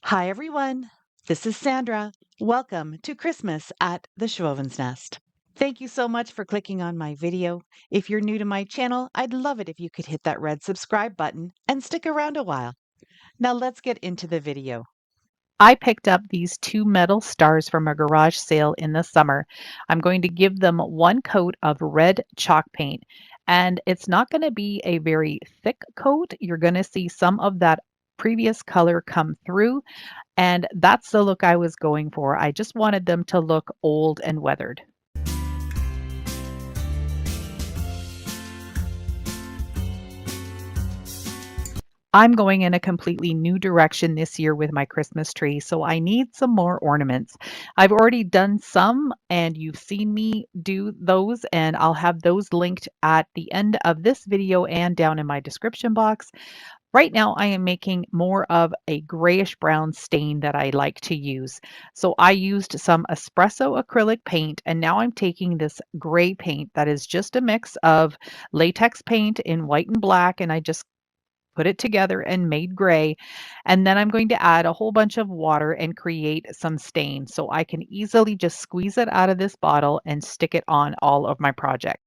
Hi, everyone. This is Sandra. Welcome to Christmas at the Schwowin's Nest. Thank you so much for clicking on my video. If you're new to my channel, I'd love it if you could hit that red subscribe button and stick around a while. Now let's get into the video. I picked up these two metal stars from a garage sale in the summer. I'm going to give them one coat of red chalk paint, and it's not going to be a very thick coat. You're going to see some of that previous color come through, and that's the look I was going for. I just wanted them to look old and weathered. I'm going in a completely new direction this year with my Christmas tree, so I need some more ornaments. I've already done some, and you've seen me do those, and I'll have those linked at the end of this video and down in my description box. Right now, I am making more of a grayish brown stain that I like to use. So I used some espresso acrylic paint, and now I'm taking this gray paint that is just a mix of latex paint in white and black, and I just put it together and made gray. And then I'm going to add a whole bunch of water and create some stain so I can easily just squeeze it out of this bottle and stick it on all of my projects.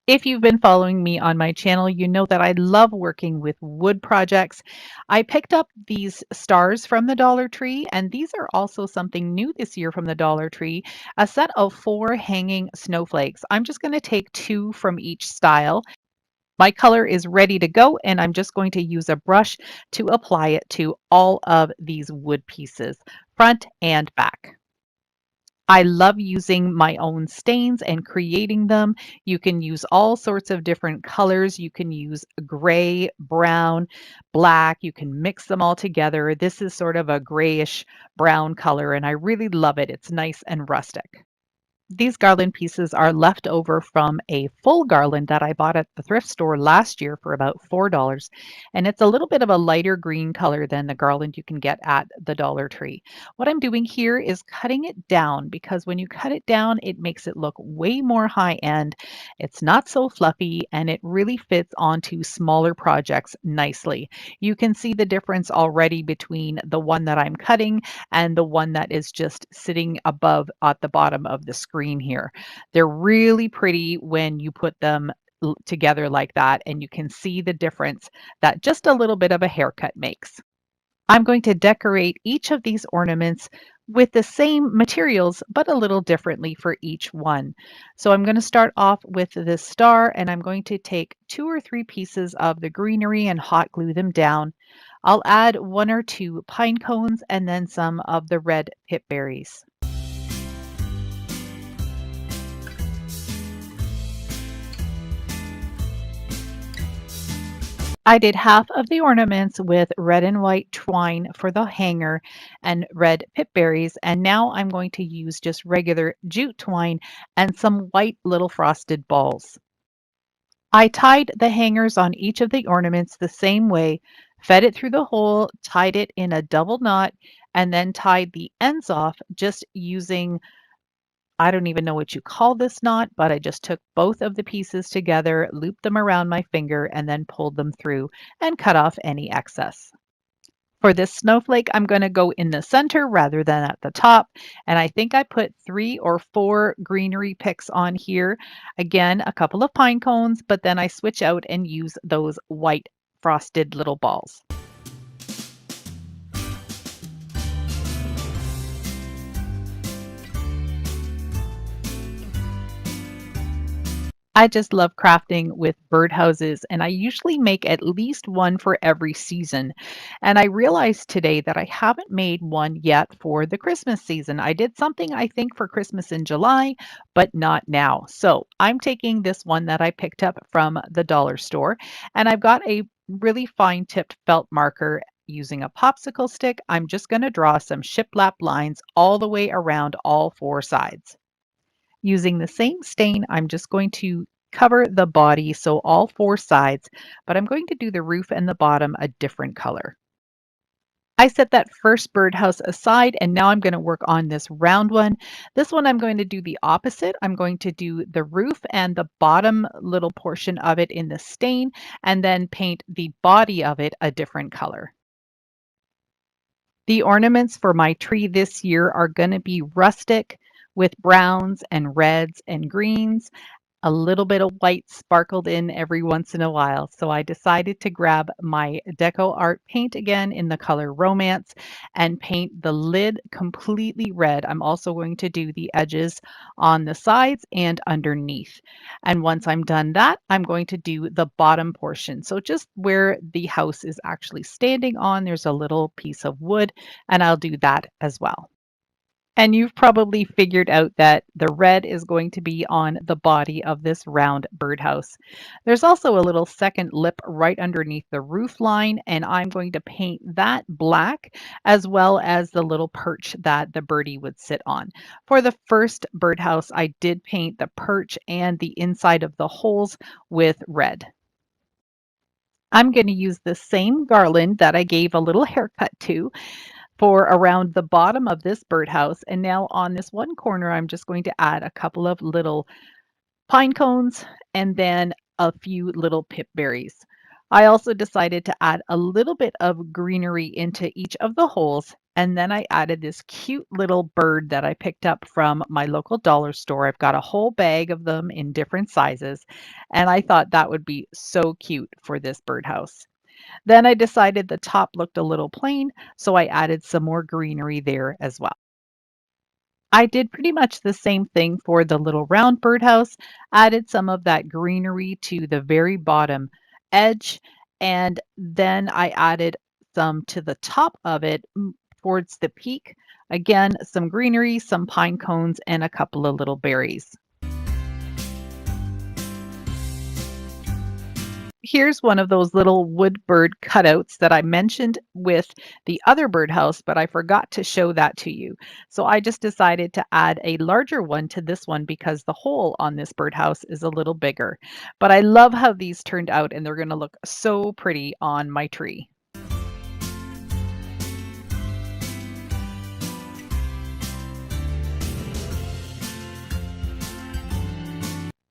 If you've been following me on my channel, you know that I love working with wood projects. I picked up these stars from the Dollar Tree, and these are also something new this year from the Dollar Tree, a set of 4 hanging snowflakes. I'm just going to take 2 from each style. My color is ready to go, and I'm just going to use a brush to apply it to all of these wood pieces, front and back. I love using my own stains and creating them. You can use all sorts of different colors. You can use gray, brown, black. You can mix them all together. This is sort of a grayish brown color, and I really love it. It's nice and rustic. These garland pieces are left over from a full garland that I bought at the thrift store last year for about $4. And it's a little bit of a lighter green color than the garland you can get at the Dollar Tree. What I'm doing here is cutting it down because when you cut it down, it makes it look way more high end. It's not so fluffy and it really fits onto smaller projects nicely. You can see the difference already between the one that I'm cutting and the one that is just sitting above at the bottom of the screen here. They're really pretty when you put them together like that, and you can see the difference that just a little bit of a haircut makes. I'm going to decorate each of these ornaments with the same materials, but a little differently for each one. So I'm going to start off with this star, and I'm going to take 2 or 3 pieces of the greenery and hot glue them down. I'll add 1 or 2 pine cones and then some of the red pip berries. I did half of the ornaments with red and white twine for the hanger and red pip berries, and now I'm going to use just regular jute twine and some white little frosted balls. I tied the hangers on each of the ornaments the same way, fed it through the hole, tied it in a double knot, and then tied the ends off just using, I don't even know what you call this knot, but I just took both of the pieces together, looped them around my finger, and then pulled them through and cut off any excess. For this snowflake, I'm going to go in the center rather than at the top. And I think I put 3 or 4 greenery picks on here. Again, a couple of pine cones, but then I switch out and use those white frosted little balls. I just love crafting with birdhouses, and I usually make at least one for every season. And I realized today that I haven't made one yet for the Christmas season. I did something, I think, for Christmas in July, but not now. So I'm taking this one that I picked up from the dollar store, and I've got a really fine tipped felt marker. Using a popsicle stick, I'm just going to draw some shiplap lines all the way around all 4 sides. Using the same stain, I'm just going to cover the body, so all 4 sides, but I'm going to do the roof and the bottom a different color. I set that first birdhouse aside, and now I'm going to work on this round one. This one I'm going to do the opposite. I'm going to do the roof and the bottom little portion of it in the stain, and then paint the body of it a different color. The ornaments for my tree this year are going to be rustic with browns and reds and greens, a little bit of white sparkled in every once in a while. So I decided to grab my Deco Art paint again in the color Romance and paint the lid completely red. I'm also going to do the edges on the sides and underneath. And once I'm done that, I'm going to do the bottom portion. So just where the house is actually standing on, there's a little piece of wood, and I'll do that as well. And you've probably figured out that the red is going to be on the body of this round birdhouse. There's also a little second lip right underneath the roof line, and I'm going to paint that black as well as the little perch that the birdie would sit on. For the first birdhouse, I did paint the perch and the inside of the holes with red. I'm going to use the same garland that I gave a little haircut to for around the bottom of this birdhouse. And now on this one corner, I'm just going to add a couple of little pine cones and then a few little pip berries. I also decided to add a little bit of greenery into each of the holes. And then I added this cute little bird that I picked up from my local dollar store. I've got a whole bag of them in different sizes. And I thought that would be so cute for this birdhouse. Then I decided the top looked a little plain, so I added some more greenery there as well. I did pretty much the same thing for the little round birdhouse, added some of that greenery to the very bottom edge, and then I added some to the top of it towards the peak. Again, some greenery, some pine cones, and a couple of little berries. Here's one of those little wood bird cutouts that I mentioned with the other birdhouse, but I forgot to show that to you. So I just decided to add a larger one to this one because the hole on this birdhouse is a little bigger. But I love how these turned out, and they're going to look so pretty on my tree.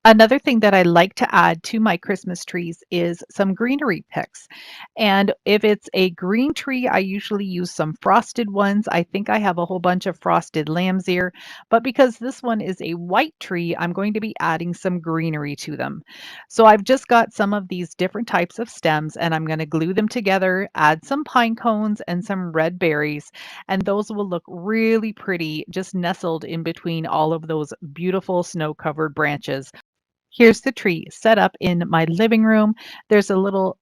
Another thing that I like to add to my Christmas trees is some greenery picks. And if it's a green tree, I usually use some frosted ones. I think I have a whole bunch of frosted lamb's ear, but because this one is a white tree, I'm going to be adding some greenery to them. So I've just got some of these different types of stems and I'm going to glue them together, add some pine cones and some red berries, and those will look really pretty just nestled in between all of those beautiful snow-covered branches. Here's the tree set up in my living room. There's a little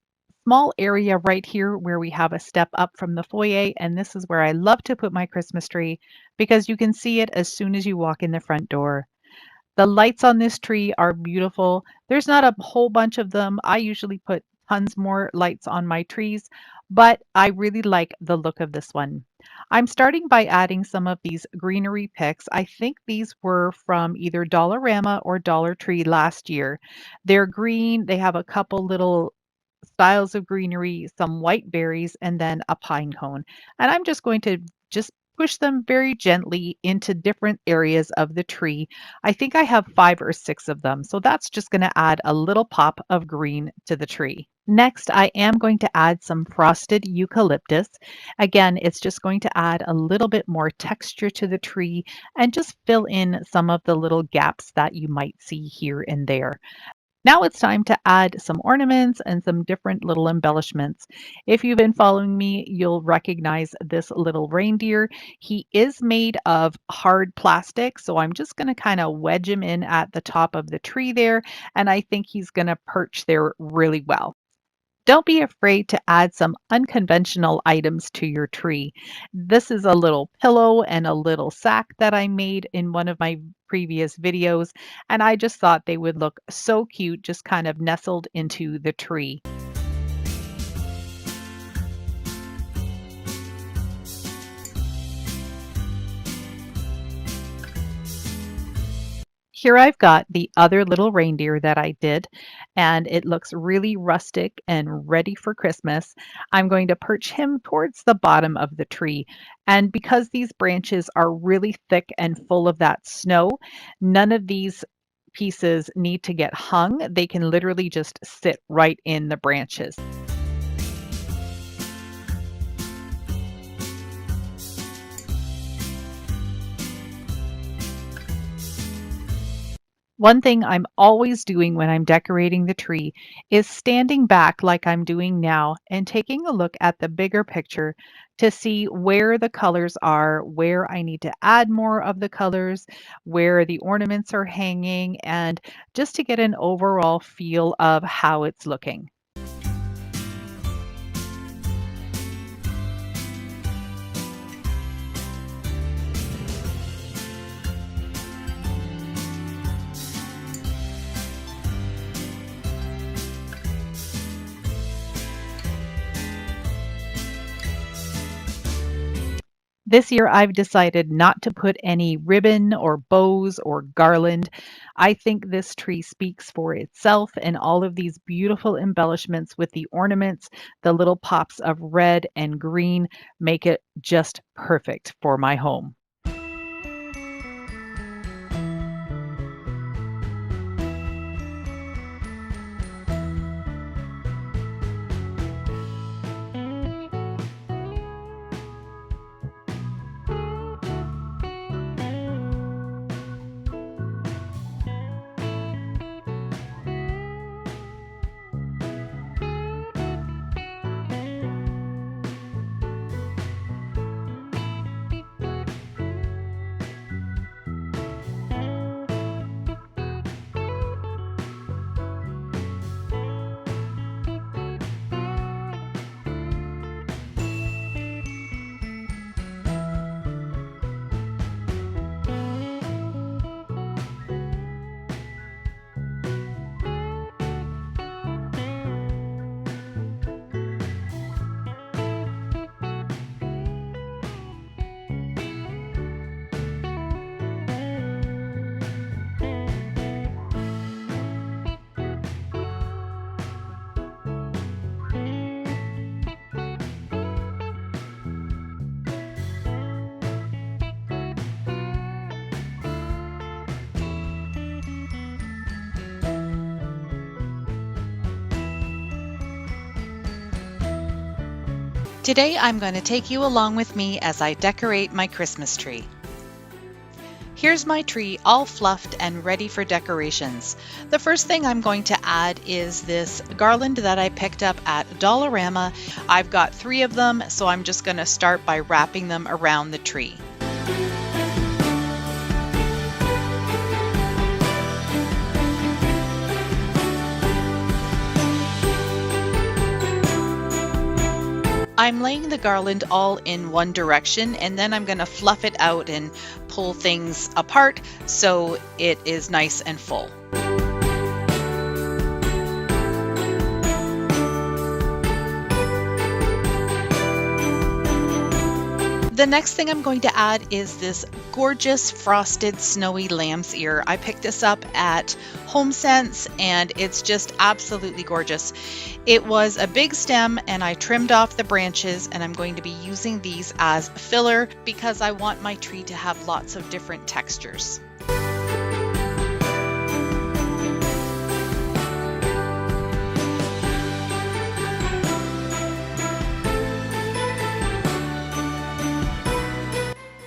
small area right here where we have a step up from the foyer, and this is where I love to put my Christmas tree because you can see it as soon as you walk in the front door. The lights on this tree are beautiful. There's not a whole bunch of them. I usually put tons more lights on my trees, but I really like the look of this one. I'm starting by adding some of these greenery picks. I think these were from either Dollarama or Dollar Tree last year. They're green. They have a couple little styles of greenery, some white berries, and then a pine cone. And I'm just going to just push them very gently into different areas of the tree. I think I have 5 or 6 of them, so that's just going to add a little pop of green to the tree. Next, I am going to add some frosted eucalyptus. Again, it's just going to add a little bit more texture to the tree and just fill in some of the little gaps that you might see here and there. Now it's time to add some ornaments and some different little embellishments. If you've been following me, you'll recognize this little reindeer. He is made of hard plastic, so I'm just going to kind of wedge him in at the top of the tree there, and I think he's going to perch there really well. Don't be afraid to add some unconventional items to your tree. This is a little pillow and a little sack that I made in one of my previous videos, and I just thought they would look so cute just kind of nestled into the tree. Here I've got the other little reindeer that I did, and it looks really rustic and ready for Christmas. I'm going to perch him towards the bottom of the tree. And because these branches are really thick and full of that snow, none of these pieces need to get hung. They can literally just sit right in the branches. One thing I'm always doing when I'm decorating the tree is standing back like I'm doing now and taking a look at the bigger picture to see where the colors are, where I need to add more of the colors, where the ornaments are hanging, and just to get an overall feel of how it's looking. This year, I've decided not to put any ribbon or bows or garland. I think this tree speaks for itself, and all of these beautiful embellishments with the ornaments, the little pops of red and green make it just perfect for my home. Today I'm going to take you along with me as I decorate my Christmas tree. Here's my tree all fluffed and ready for decorations. The first thing I'm going to add is this garland that I picked up at Dollarama. I've got 3 of them, so I'm just going to start by wrapping them around the tree. I'm laying the garland all in one direction, and then I'm going to fluff it out and pull things apart so it is nice and full. The next thing I'm going to add is this gorgeous frosted snowy lamb's ear. I picked this up at HomeSense and it's just absolutely gorgeous. It was a big stem and I trimmed off the branches, and I'm going to be using these as filler because I want my tree to have lots of different textures.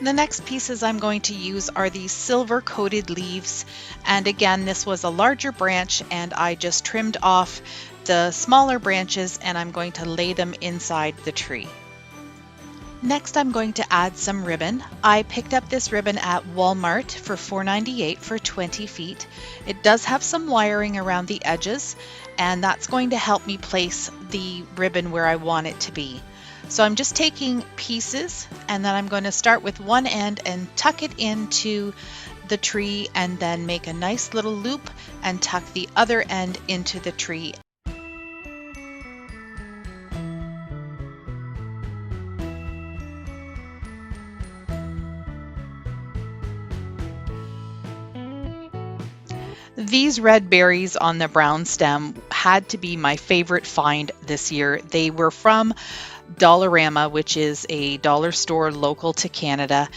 The next pieces I'm going to use are these silver coated leaves, and again this was a larger branch and I just trimmed off the smaller branches and I'm going to lay them inside the tree. Next I'm going to add some ribbon. I picked up this ribbon at Walmart for $4.98 for 20 feet. It does have some wiring around the edges, and that's going to help me place the ribbon where I want it to be. So I'm just taking pieces and then I'm going to start with one end and tuck it into the tree and then make a nice little loop and tuck the other end into the tree. These red berries on the brown stem had to be my favorite find this year. They were from Dollarama, which is a dollar store local to Canada.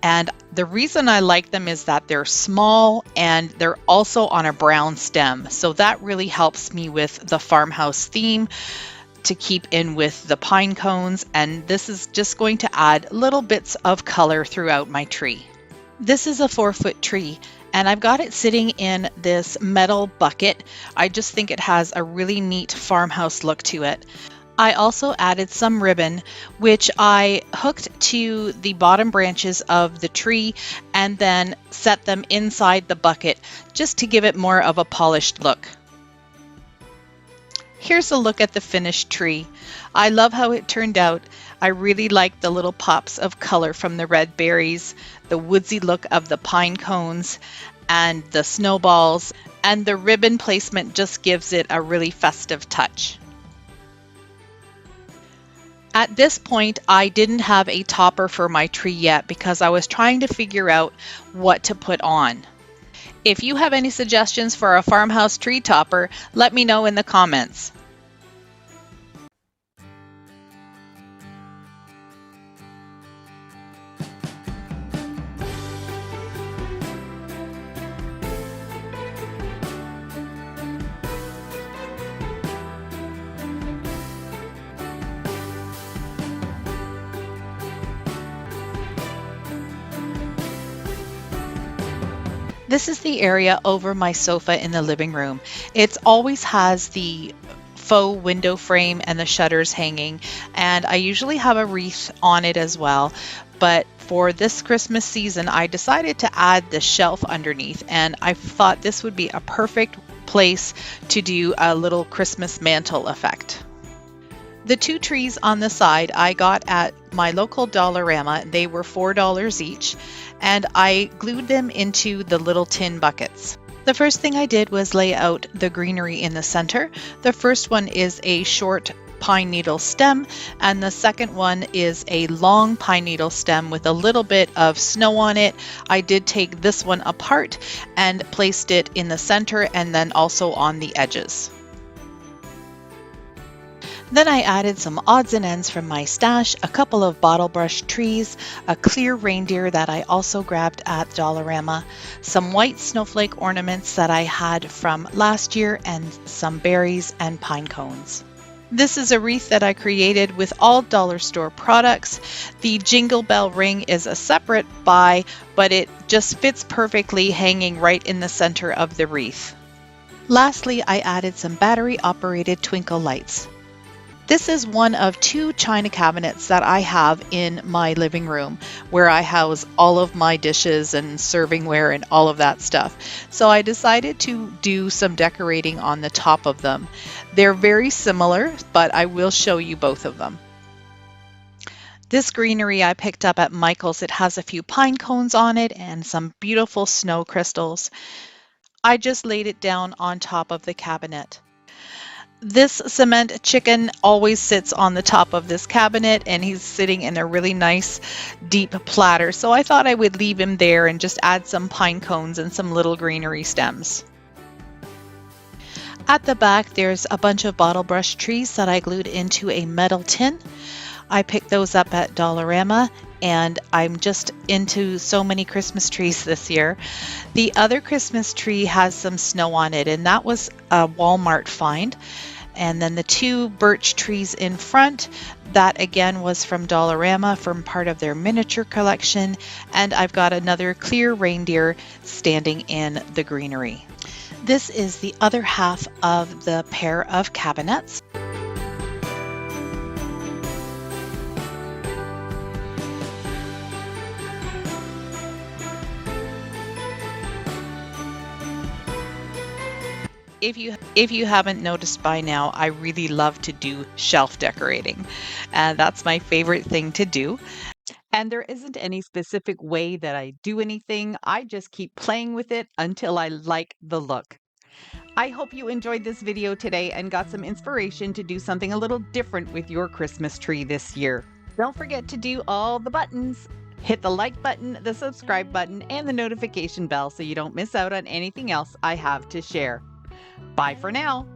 And the reason I like them is that they're small and they're also on a brown stem. So that really helps me with the farmhouse theme to keep in with the pine cones. And this is just going to add little bits of color throughout my tree. This is a 4-foot tree, And I've got it sitting in this metal bucket. I just think it has a really neat farmhouse look to it. I also added some ribbon, which I hooked to the bottom branches of the tree and then set them inside the bucket just to give it more of a polished look. Here's a look at the finished tree. I love how it turned out. I really like the little pops of color from the red berries, the woodsy look of the pine cones, and the snowballs, and the ribbon placement just gives it a really festive touch. At this point, I didn't have a topper for my tree yet because I was trying to figure out what to put on. If you have any suggestions for a farmhouse tree topper, let me know in the comments. This is the area over my sofa in the living room. It always has the faux window frame and the shutters hanging, and I usually have a wreath on it as well. But for this Christmas season, I decided to add the shelf underneath, and I thought this would be a perfect place to do a little Christmas mantle effect. The two trees on the side I got at my local Dollarama. They were $4 each, and I glued them into the little tin buckets. The first thing I did was lay out the greenery in the center. The first one is a short pine needle stem, and the second one is a long pine needle stem with a little bit of snow on it. I did take this one apart and placed it in the center and then also on the edges. Then I added some odds and ends from my stash, a couple of bottle brush trees, a clear reindeer that I also grabbed at Dollarama, some white snowflake ornaments that I had from last year, and some berries and pine cones. This is a wreath that I created with all dollar store products. The jingle bell ring is a separate buy, but it just fits perfectly hanging right in the center of the wreath. Lastly, I added some battery operated twinkle lights. This is one of two china cabinets that I have in my living room where I house all of my dishes and servingware and all of that stuff. So I decided to do some decorating on the top of them. They're very similar, but I will show you both of them. This greenery I picked up at Michael's. It has a few pine cones on it and some beautiful snow crystals. I just laid it down on top of the cabinet. This cement chicken always sits on the top of this cabinet, and he's sitting in a really nice deep platter. So I thought I would leave him there and just add some pine cones and some little greenery stems. At the back, there's a bunch of bottle brush trees that I glued into a metal tin. I picked those up at Dollarama, and I'm just into so many Christmas trees this year. The other Christmas tree has some snow on it, and that was a Walmart find. And then the two birch trees in front, that again was from Dollarama, from part of their miniature collection. And I've got another clear reindeer standing in the greenery. This is the other half of the pair of cabinets. If you haven't noticed by now, I really love to do shelf decorating, and that's my favorite thing to do. And there isn't any specific way that I do anything. I just keep playing with it until I like the look. I hope you enjoyed this video today and got some inspiration to do something a little different with your Christmas tree this year. Don't forget to do all the buttons. Hit the like button, the subscribe button, and the notification bell so you don't miss out on anything else I have to share. Bye for now.